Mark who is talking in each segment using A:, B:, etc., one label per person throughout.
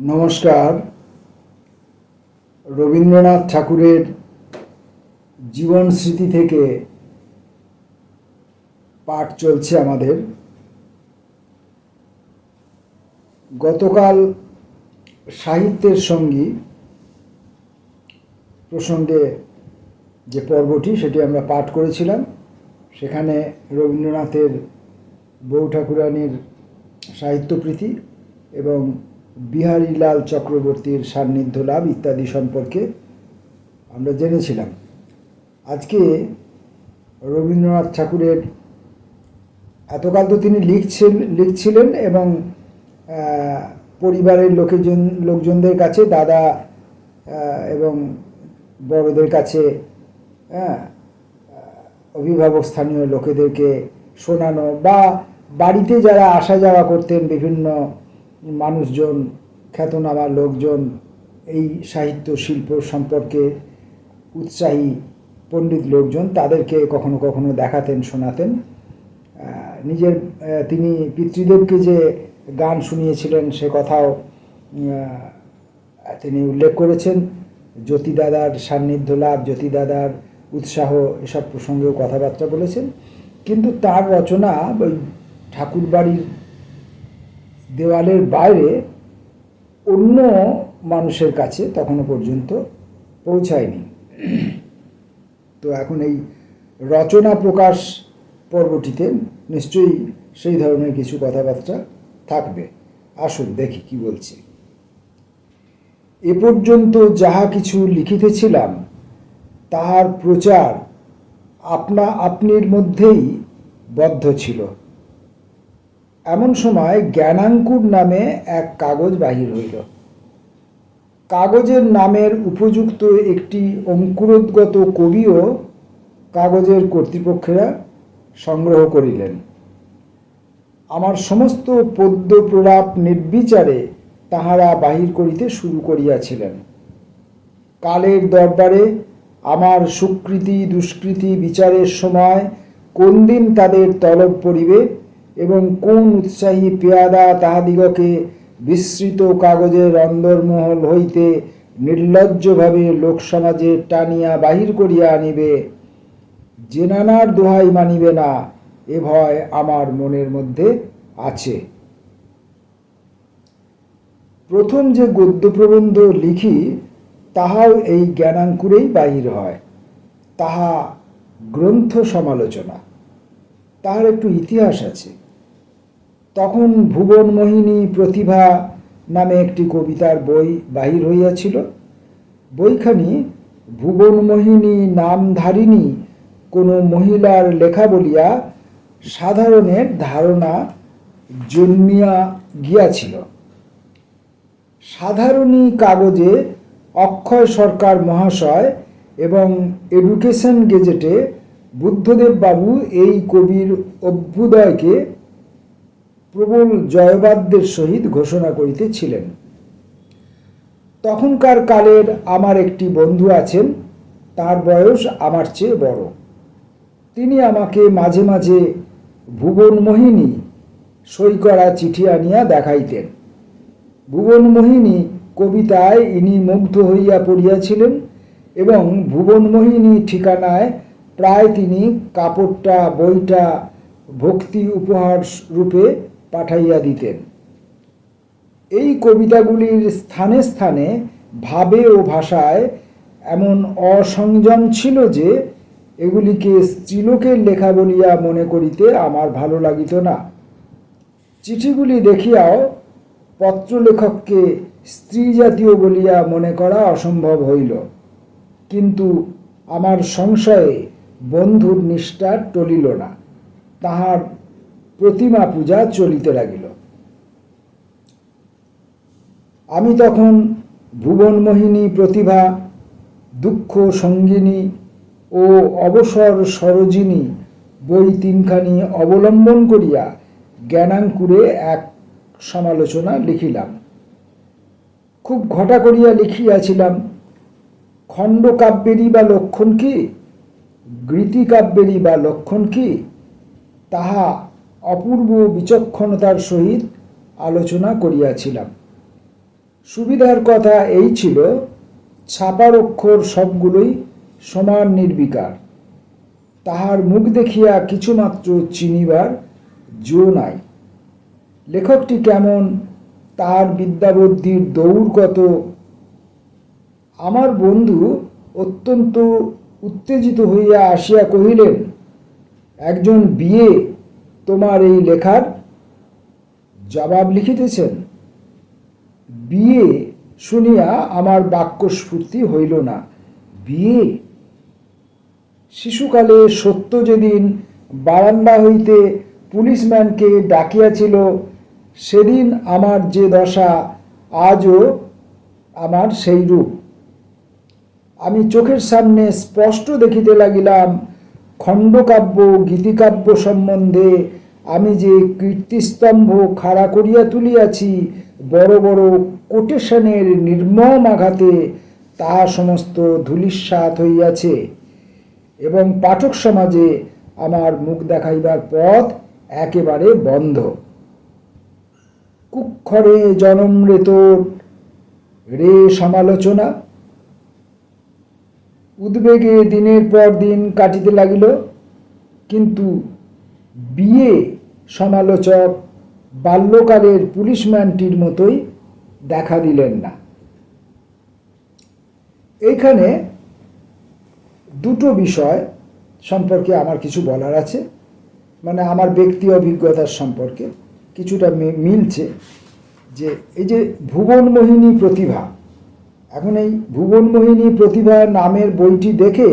A: নমস্কার। রবীন্দ্রনাথ ঠাকুরের জীবন স্মৃতি থেকে পাঠ চলছে আমাদের। গতকাল সাহিত্যের সঙ্গী প্রসঙ্গে যে পর্বটি সেটি আমরা পাঠ করেছিলাম, সেখানে রবীন্দ্রনাথের বউ ঠাকুরানীর সাহিত্যপ্রীতি এবং বিহারীলাল চক্রবর্তীর সান্নিধ্য লাভ ইত্যাদি সম্পর্কে আমরা জেনেছিলাম। আজকে রবীন্দ্রনাথ ঠাকুরের এতকাল তো তিনি লিখছিলেন এবং পরিবারের লোকজনদের কাছে, দাদা এবং বড়দের কাছে, অভিভাবক স্থানীয় লোকেদেরকে শোনানো বা বাড়িতে যারা আসা যাওয়া করতেন বিভিন্ন মানুষজন, খ্যাতনামা লোকজন, এই সাহিত্য শিল্প সম্পর্কে উৎসাহী পণ্ডিত লোকজন, তাদেরকে কখনো কখনো দেখাতেন, শোনাতেন। নিজের তিনি পিতৃদেবকে যে গান শুনিয়েছিলেন সে কথাও তিনি উল্লেখ করেছেন। জ্যোতিদাদার সান্নিধ্য লাভ, জ্যোতিদাদার উৎসাহ, এসব প্রসঙ্গেও কথাবার্তা বলেছেন। কিন্তু তার রচনা ওই ঠাকুরবাড়ির দেওয়ালের বাইরে অন্য মানুষের কাছে তখনও পর্যন্ত পৌঁছায়নি। তো এখন এই রচনা প্রকাশ পর্বটিতে নিশ্চয়ই সেই ধরনের কিছু কথাবার্তা থাকবে। আসুন দেখি কি বলছে। এ পর্যন্ত যাহা কিছু লিখিতেছিলাম তাহার প্রচার আপনা আপনির মধ্যেই বদ্ধ ছিল। এমন সময় জ্ঞানাঙ্কুর নামে এক কাগজ বাহির হইল। কাগজের নামের উপযুক্ত একটি অঙ্কুরোদ্গত কবিও কাগজের কর্তৃপক্ষেরা সংগ্রহ করিলেন। আমার সমস্ত পদ্য প্রলাপ নির্বিচারে তাহারা বাহির করিতে শুরু করিয়াছিলেন। কালের দরবারে আমার সুকৃতি দুষ্কৃতি বিচারের সময় কোন দিন তাদের তলব পড়িবে এবং কোন উৎসাহী পেয়াদা তাহাদিগকে বিস্মৃত কাগজের অন্দরমহল হইতে নির্লজ্জভাবে লোকসমাজে টানিয়া বাহির করিয়া আনিবে, জেনানার দোহাই মানিবে না, এ ভয় আমার মনের মধ্যে আছে। প্রথম যে গদ্য প্রবন্ধ লিখি তাহাও এই জ্ঞানাঙ্কুরেই বাহির হয়। তাহা গ্রন্থ সমালোচনা। তাহার একটু ইতিহাস আছে। তখন ভুবনমোহিনী প্রতিভা নামে একটি কবিতার বই বাহির হইয়াছিল। বইখানি ভুবনমোহিনী নামধারিণী কোনো মহিলার লেখা বলিয়া সাধারণের ধারণা জন্মিয়া গিয়াছিল। সাধারণী কাগজে অক্ষয় সরকার মহাশয় এবং এডুকেশন গেজেটে বুদ্ধদেব বাবু এই কবির অভ্যুদয়কে প্রবল জয়বাদ্যের সহিত ঘোষণা করিতেছিলেন। তখনকার কালের আমার একটি বন্ধু আছেন, তার বয়স আমার চেয়ে বড়। তিনি আমাকে মাঝে মাঝে ভুবনমোহিনী সই করা চিঠি আনিয়া দেখাইতেন। ভুবনমোহিনী কবিতায় ইনি মুগ্ধ হইয়া পড়িয়াছিলেন এবং ভুবনমোহিনী ঠিকানায় প্রায় তিনি কাপড়টা বইটা ভক্তি উপহার রূপে পাঠাইয়া দিতেন। এই কবিতাগুলির স্থানে স্থানে ভাবে ও ভাষায় এমন অসংযম ছিল যে এগুলিকে স্ত্রীলোকের লেখা বলিয়া মনে করিতে আমার ভালো লাগিত না। চিঠিগুলি দেখিয়াও পত্রলেখককে স্ত্রী জাতীয় বলিয়া মনে করা অসম্ভব হইল। কিন্তু আমার সংশয়ে বন্ধুর নিষ্ঠা টলিল না। তাহার প্রতিমা পূজা চলিতে লাগিল। আমি তখন ভুবনমোহিনী প্রতিভা, দুঃখ সঙ্গিনী ও অবসর সরোজিনী বই তিনখানি অবলম্বন করিয়া জ্ঞানাঙ্কুরে এক সমালোচনা লিখিলাম। খুব ঘটা করিয়া লিখিয়াছিলাম। খণ্ডকাব্যেরই বা লক্ষণ কি, গীতিকাব্যেরই বা লক্ষণ কি, তাহা অপূর্ব বিচক্ষণতার সহিত আলোচনা করিয়াছিলাম। সুবিধার কথা এই ছিল, ছাপার অক্ষর সবগুলোই সমান নির্বিকার, তাহার মুখ দেখিয়া কিছুমাত্র চিনিবার জো নাই। লেখকটি কেমন, তার বিদ্যাবুদ্ধির দৌড় কত। আমার বন্ধু অত্যন্ত উত্তেজিত হইয়া আসিয়া কহিলেন, একজন বিয়ে তোমার এই লেখার জবাব লিখিতেছেন? বিয়ে শুনিয়া আমার বাক্যস্ফূর্তি হইল না। বিয়ে? শিশুকালে সত্য যেদিন বারান্দা হইতে পুলিশম্যানকে ডাকিয়াছিল, সেদিন আমার যে দশা, আজও আমার সেই রূপ। আমি চোখের সামনে স্পষ্ট দেখিতে লাগিলাম, খণ্ডকাব্য গীতিকাব্য সম্বন্ধে আমি যে কীর্তিস্তম্ভ খাড়া করিয়া তুলিয়াছি বড় বড় কোটেশনের নির্মম আঘাতে, তাহা সমস্ত ধূলিসাৎ হইয়াছে এবং পাঠক সমাজে আমার মুখ দেখাইবার পথ একেবারে বন্ধ। কুক্ষরে জনম রে তোর রে সমালোচনা। উদ্বেগে দিনের পর দিন কাটিতে লাগিল, কিন্তু বিয়ে সমালোচক বাল্যকালের পুলিশম্যানটির মতোই দেখা দিলেন না। এইখানে দুটো বিষয় সম্পর্কে আমার কিছু বলার আছে, মানে আমার ব্যক্তি অভিজ্ঞতার সম্পর্কে কিছুটা মিলছে। যে এই যে ভুবনমোহিনী প্রতিভা, এখন এই ভুবনমোহিনী প্রতিভা নামের বইটি দেখে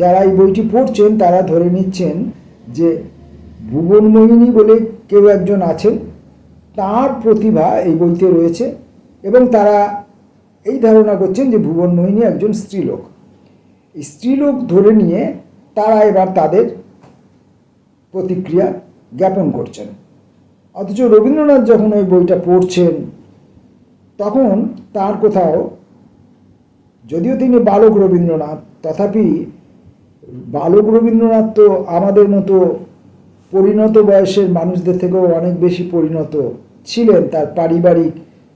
A: যারা এই বইটি পড়ছেন তারা ধরে নিচ্ছেন যে ভুবনমোহিনী বলে কেউ একজন আছেন, তার প্রতিভা এই বইতে রয়েছে, এবং তারা এই ধারণা করছেন যে ভুবনমোহিনী একজন স্ত্রীলোক। এই স্ত্রীলোক ধরে নিয়ে তারা এবার তাদের প্রতিক্রিয়া জ্ঞাপন করছেন। অথচ রবীন্দ্রনাথ যখন ওই বইটা পড়ছেন তখন তার কোথাও, যদিও তিনি বালক রবীন্দ্রনাথ, তথাপি বালক রবীন্দ্রনাথ তো আমাদের মতো পরিণত বয়সের মানুষদের থেকেও অনেক বেশি পরিণত ছিলেন তার পারিবারিক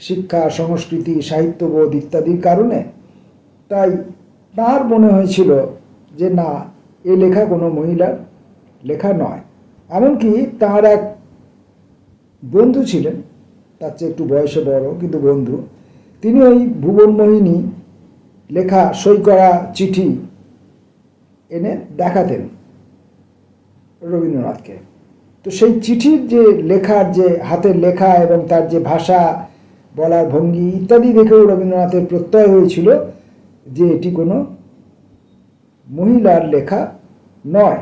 A: শিক্ষা, সংস্কৃতি, সাহিত্যবোধ ইত্যাদির কারণে। তাই তার মনে হয়েছিল যে না, এ লেখা কোনো মহিলার লেখা নয়। এমনকি তার এক বন্ধু ছিলেন, তার চেয়ে একটু বয়সে বড় কিন্তু বন্ধু, তিনি ওই ভুবনমোহিনী লেখা সই করা চিঠি এনে দেখাতেন রবীন্দ্রনাথকে। তো সেই চিঠির যে লেখার যে হাতের লেখা এবং তার যে ভাষা, বলার ভঙ্গি ইত্যাদি দেখেও রবীন্দ্রনাথের প্রত্যয় হয়েছিল যে এটি কোনো মহিলার লেখা নয়।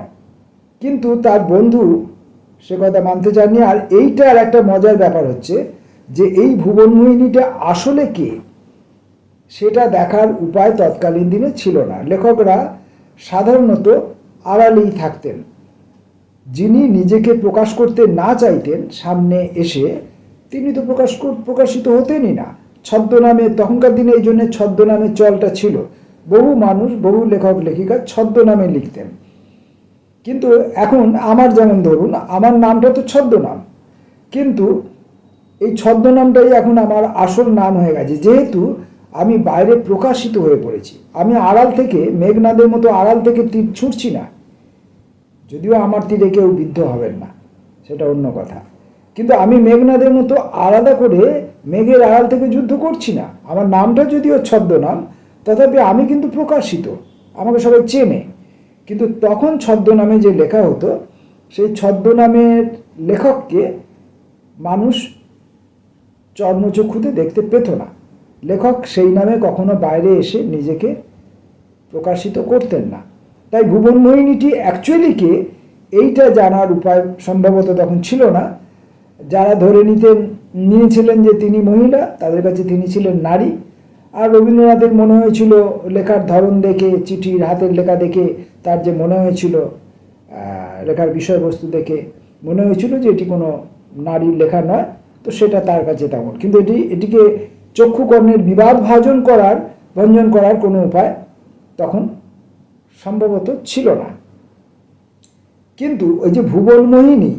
A: কিন্তু তার বন্ধু সে কথা মানতে চাননি। আর এইটার একটা মজার ব্যাপার হচ্ছে যে এই ভুবনমোহিনীটা আসলে কে, সেটা দেখার উপায় তৎকালীন দিনে ছিল না। লেখকরা সাধারণত আড়ালেই থাকতেন। যিনি নিজেকে প্রকাশ করতে না চাইতেন সামনে এসে, তিনি তো প্রকাশিত হতেনই না। ছদ্মনামে, তখনকার দিনে এই জন্য ছদ্মনামের চলটা ছিল। বহু মানুষ, বহু লেখক লেখিকা ছদ্মনামে লিখতেন। কিন্তু এখন আমার যেমন ধরুন, আমার নামটা তো ছদ্মনাম, কিন্তু এই ছদ্মনামটাই এখন আমার আসল নাম হয়ে গেছে, যেহেতু আমি বাইরে প্রকাশিত হয়ে পড়েছি। আমি আড়াল থেকে, মেঘনাদের মতো আড়াল থেকে তীর ছুঁড়ছি না, যদিও আমার তীরে কেউ বিদ্ধ হবেন না, সেটা অন্য কথা। কিন্তু আমি মেঘনাদের মতো আলাদা করে মেঘের আড়াল থেকে যুদ্ধ করছি না। আমার নামটা যদিও ছদ্মনাম, তথাপি আমি কিন্তু প্রকাশিত, আমাকে সবাই চেনে। কিন্তু তখন ছদ্মনামে যে লেখা হতো, সেই ছদ্মনামের লেখককে মানুষ চর্মচক্ষুতে দেখতে পেত না। লেখক সেই নামে কখনো বাইরে এসে নিজেকে প্রকাশিত করতেন না। তাই ভুবনমোহিনীটি অ্যাকচুয়ালি কে, এইটা জানার উপায় সম্ভবত তখন ছিল না। যারা ধরে নিয়েছিলেন যে তিনি মহিলা, তাদের কাছে তিনি ছিলেন নারী। আর রবীন্দ্রনাথের মনে হয়েছিল লেখার ধরন দেখে, চিঠির হাতের লেখা দেখে তার যে মনে হয়েছিল, লেখার বিষয়বস্তু দেখে মনে হয়েছিল যে এটি কোনো নারীর লেখা নয়, তো সেটা তার কাছে তেমন। কিন্তু এটিকে চক্ষুকর্ণের বিবাদ ভঞ্জন করার কোনো উপায় তখন সম্ভবত ছিল না। কিন্তু ওই যে ভুবনমোহিনী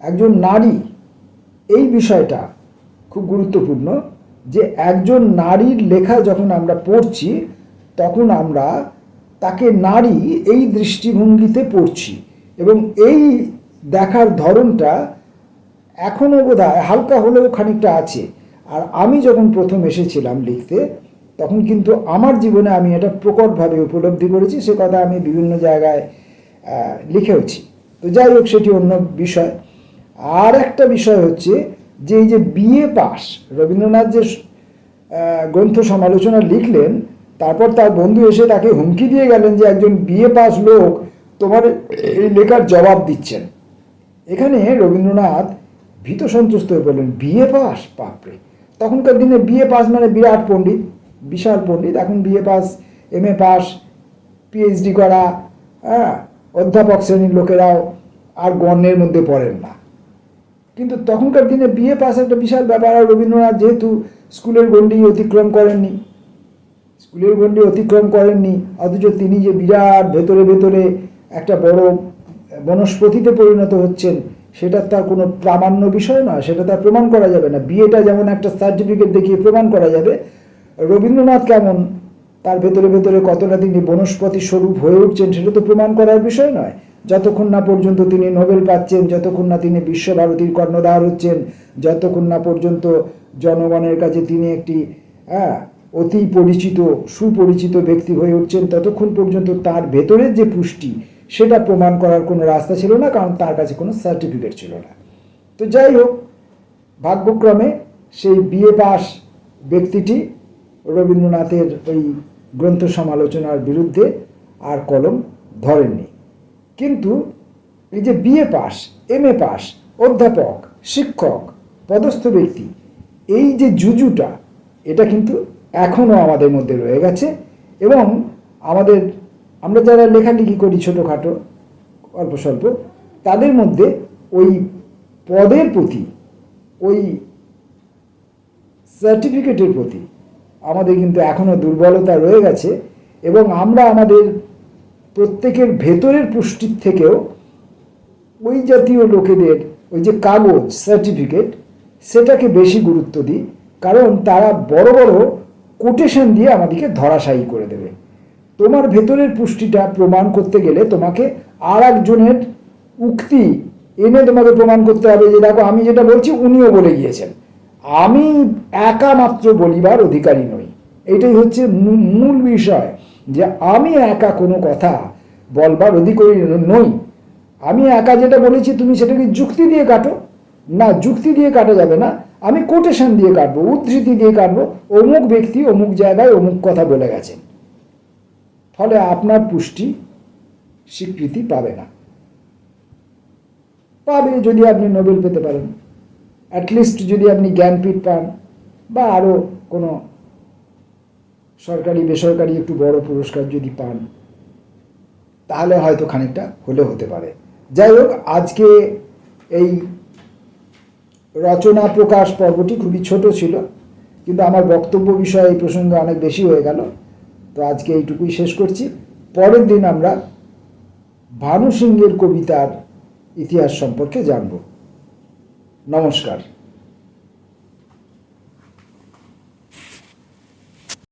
A: একজন নারী, এই বিষয়টা খুব গুরুত্বপূর্ণ। যে একজন নারীর লেখা যখন আমরা পড়ছি তখন আমরা তাকে নারী এই দৃষ্টিভঙ্গিতে পড়ছি, এবং এই দেখার ধরনটা এখনও বোধহয় হালকা হলেও খানিকটা আছে। আর আমি যখন প্রথম এসেছিলাম লিখতে, তখন কিন্তু আমার জীবনে আমি এটা প্রকটভাবে উপলব্ধি করেছি, সে কথা আমি বিভিন্ন জায়গায় লিখেওছি। তো যাই হোক, সেটি অন্য বিষয়। আর একটা বিষয় হচ্ছে যে এই যে বিএ পাস, রবীন্দ্রনাথ যে গ্রন্থ সমালোচনা লিখলেন, তারপর তার বন্ধু এসে তাকে হুমকি দিয়ে গেলেন যে একজন বিএ পাস লোক তোমার এই লেখার জবাব দিচ্ছেন। এখানে রবীন্দ্রনাথ ভীত সন্তুষ্ট হয়ে বললেন, বিএ পাস? বাপরে! তখনকার দিনে বিএ পাস মানে বিরাট পণ্ডিত, বিশাল পণ্ডিত। এখন BA pass, MA pass, PhD করা, অধ্যাপক শ্রেণীর লোকেরাও আর গণ্যের মধ্যে পড়েন না। কিন্তু তখনকার দিনে বিএ পাস একটা বিশাল ব্যাপার। আর রবীন্দ্রনাথ যেহেতু স্কুলের গণ্ডি অতিক্রম করেননি, অথচ তিনি যে বিরাট ভেতরে ভেতরে একটা বড় বনস্পতিতে পরিণত হচ্ছেন, সেটা তার কোনো প্রামাণ্য বিষয় নয়, সেটা তার প্রমাণ করা যাবে না। বিএটা যেমন একটা সার্টিফিকেট দেখিয়ে প্রমাণ করা যাবে, রবীন্দ্রনাথ কেমন তার ভেতরে ভেতরে কতটা তিনি বনস্পতি স্বরূপ হয়ে উঠছেন সেটা তো প্রমাণ করার বিষয় নয়। যতক্ষণ না পর্যন্ত তিনি নোবেল পাচ্ছেন, যতক্ষণ না তিনি বিশ্বভারতীর কর্ণধার হচ্ছেন, যতক্ষণ না পর্যন্ত জনগণের কাছে তিনি একটি অতি পরিচিত সুপরিচিত ব্যক্তি হয়ে উঠছেন, ততক্ষণ পর্যন্ত তার ভেতরের যে পুষ্টি সেটা প্রমাণ করার কোনো রাস্তা ছিল না, কারণ তার কাছে কোনো সার্টিফিকেট ছিল না। তো যাই হোক, ভাগ্যক্রমে সেই বিএ পাস ব্যক্তিটি রবীন্দ্রনাথের ওই গ্রন্থ সমালোচনার বিরুদ্ধে আর কলম ধরেননি। কিন্তু এই যে বিএ পাস, এমএ পাস, অধ্যাপক, শিক্ষক, পদস্থ ব্যক্তি, এই যে জুজুটা, এটা কিন্তু এখনও আমাদের মধ্যে রয়ে গেছে। এবং আমরা যারা লেখালেখি করি ছোটোখাটো অল্প স্বল্প, তাদের মধ্যে ওই পদের প্রতি, ওই সার্টিফিকেটের প্রতি আমাদের কিন্তু এখনও দুর্বলতা রয়ে গেছে। এবং আমরা আমাদের প্রত্যেকের ভেতরের পুষ্টির থেকেও ওই জাতীয় লোকেদের ওই যে কাগজ সার্টিফিকেট, সেটাকে বেশি গুরুত্ব দিই, কারণ তারা বড় বড় কোটেশন দিয়ে আমাদেরকে ধরাশায়ী করে দেবে। তোমার ভেতরের পুষ্টিটা প্রমাণ করতে গেলে তোমাকে আর একজনের উক্তি এনে তোমাকে প্রমাণ করতে হবে যে দেখো আমি যেটা বলছি উনিও বলে গিয়েছেন, আমি একা মাত্র বলিবার অধিকারী নই। এটাই হচ্ছে মূল বিষয়, যে আমি একা কোনো কথা বলবার অধিকারী নই। আমি একা যেটা বলেছি তুমি সেটাকে যুক্তি দিয়ে কাটো, না যুক্তি দিয়ে কাটা যাবে না, আমি কোটেশন দিয়ে কাটবো, উদ্ধৃতি দিয়ে কাটবো, অমুক ব্যক্তি অমুক জায়গায় অমুক কথা বলে গেছেন। ফলে আপনার পুষ্টি স্বীকৃতি পাবে না। পাবে যদি আপনি নোবেল পেতে পারেন, অ্যাটলিস্ট যদি আপনি জ্ঞানপীঠ পান, বা আরও কোনো সরকারি বেসরকারি একটু বড় পুরস্কার যদি পান, তাহলে হয়তো খানিকটা হলে হতে পারে। যাই হোক, আজকে এই রচনা প্রকাশ পর্বটি খুবই ছোট ছিল, কিন্তু আমার বক্তব্য বিষয় এই প্রসঙ্গে অনেক বেশি হয়ে গেল। তো আজকে এইটুকুই শেষ করছি। পরের দিন আমরা ভানু সিংহের কবিতার ইতিহাস সম্পর্কে জানব। নমস্কার।